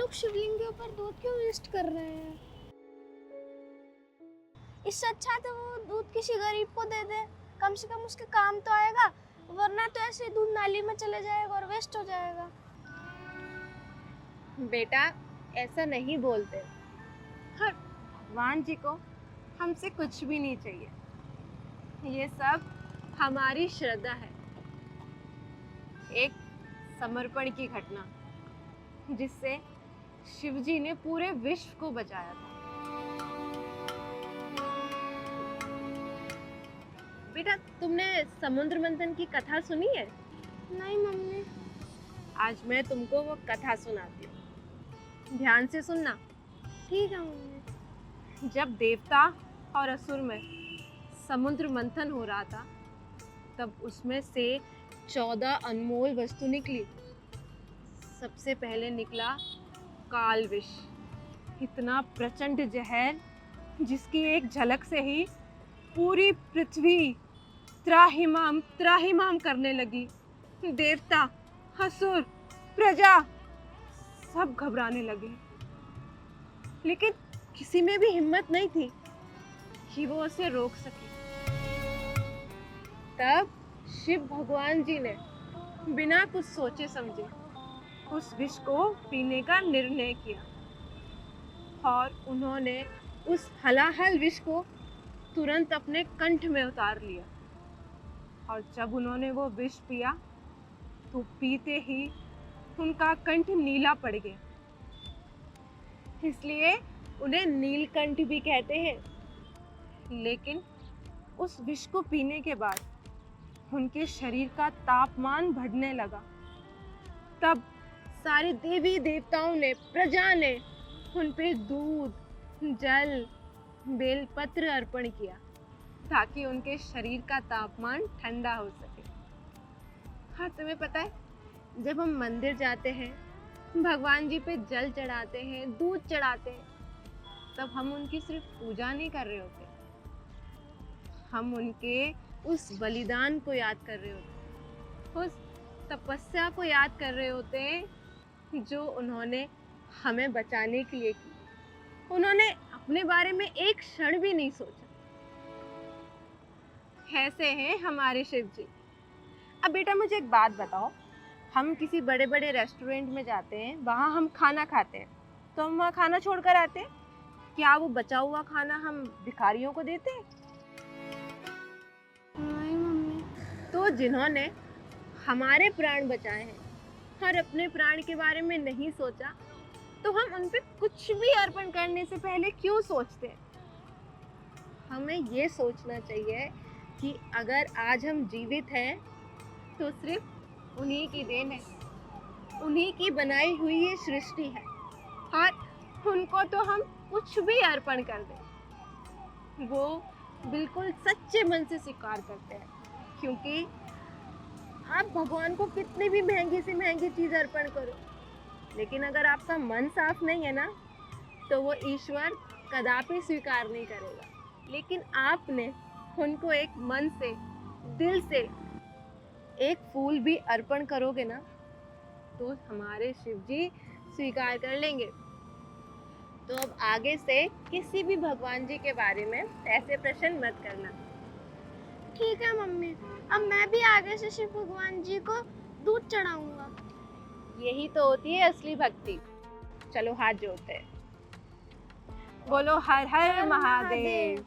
लोग शिवलिंग के ऊपर दूध क्यों वेस्ट कर रहे हैं? इससे अच्छा तो वो दूध किसी गरीब को दे दे, कम से कम उसके काम तो आएगा, वरना तो ऐसे ही दूध नाली में चले जाएगा और वेस्ट हो जाएगा। बेटा ऐसा नहीं बोलते। हर भगवान जी को हमसे कुछ भी नहीं चाहिए, ये सब हमारी श्रद्धा है, एक समर्पण की घटना जिससे शिव जी ने पूरे विश्व को बचाया था। बेटा तुमने समुद्र मंथन की कथा सुनी है? नहीं मम्मी। आज मैं तुमको वो कथा सुनाती हूँ, ध्यान से सुनना। ठीक है मम्मी। जब देवता और असुर में समुद्र मंथन हो रहा था, तब उसमें से 14 अनमोल वस्तु निकली। सबसे पहले निकला काल विष, इतना प्रचंड जहर जिसकी एक झलक से ही पूरी पृथ्वी त्राहिमाम त्राहिमाम करने लगी। देवता, असुर, प्रजा सब घबराने लगे, लेकिन किसी में भी हिम्मत नहीं थी कि वो उसे रोक सके। तब शिव भगवान जी ने बिना कुछ सोचे समझे उस विष को पीने का निर्णय किया और उन्होंने उस हलाहल विष को तुरंत अपने कंठ में उतार लिया। और जब उन्होंने वो विष पिया तो पीते ही उनका कंठ नीला पड़ गया, इसलिए उन्हें नीलकंठ भी कहते हैं। लेकिन उस विष को पीने के बाद उनके शरीर का तापमान बढ़ने लगा। तब सारे देवी देवताओं ने, प्रजा ने उन पे दूध, जल, बेलपत्र अर्पण किया ताकि उनके शरीर का तापमान ठंडा हो सके। हाँ, तुम्हें पता है, जब हम मंदिर जाते हैं, भगवान जी पे जल चढ़ाते हैं, दूध चढ़ाते हैं, तब हम उनकी सिर्फ पूजा नहीं कर रहे होते, हम उनके उस बलिदान को याद कर रहे होते, उस तपस्या को याद कर रहे होते हैं जो उन्होंने हमें बचाने के लिए की। उन्होंने अपने बारे में एक क्षण भी नहीं सोचा। ऐसे हैं हमारे शिव जी। अब बेटा मुझे एक बात बताओ, हम किसी बड़े बड़े रेस्टोरेंट में जाते हैं, वहाँ हम खाना खाते हैं, तो हम वहाँ खाना छोड़ कर आते हैं, क्या वो बचा हुआ खाना हम भिखारियों को देते हैं? नहीं मम्मी। तो जिन्होंने हमारे प्राण बचाए हैं और अपने प्राण के बारे में नहीं सोचा, तो हम उन पे कुछ भी अर्पण करने से पहले क्यों सोचते हैं? हमें ये सोचना चाहिए कि अगर आज हम जीवित हैं तो सिर्फ उन्हीं की देन है, उन्हीं की बनाई हुई ये सृष्टि है और उनको तो हम कुछ भी अर्पण कर दें, वो बिल्कुल सच्चे मन से स्वीकार करते हैं। क्योंकि आप भगवान को कितनी भी महंगी से महंगी चीज़ अर्पण करो, लेकिन अगर आपका मन साफ नहीं है ना, तो वो ईश्वर कदापि स्वीकार नहीं करेगा। लेकिन आपने उनको एक मन से, दिल से एक फूल भी अर्पण करोगे ना, तो हमारे शिव जी स्वीकार कर लेंगे। तो अब आगे से किसी भी भगवान जी के बारे में ऐसे प्रश्न मत करना। ठीक है मम्मी, अब मैं भी आगे से शिव भगवान जी को दूध चढ़ाऊंगा। यही तो होती है असली भक्ति। चलो हाथ जोड़ते हैं, बोलो हर हर महादेव।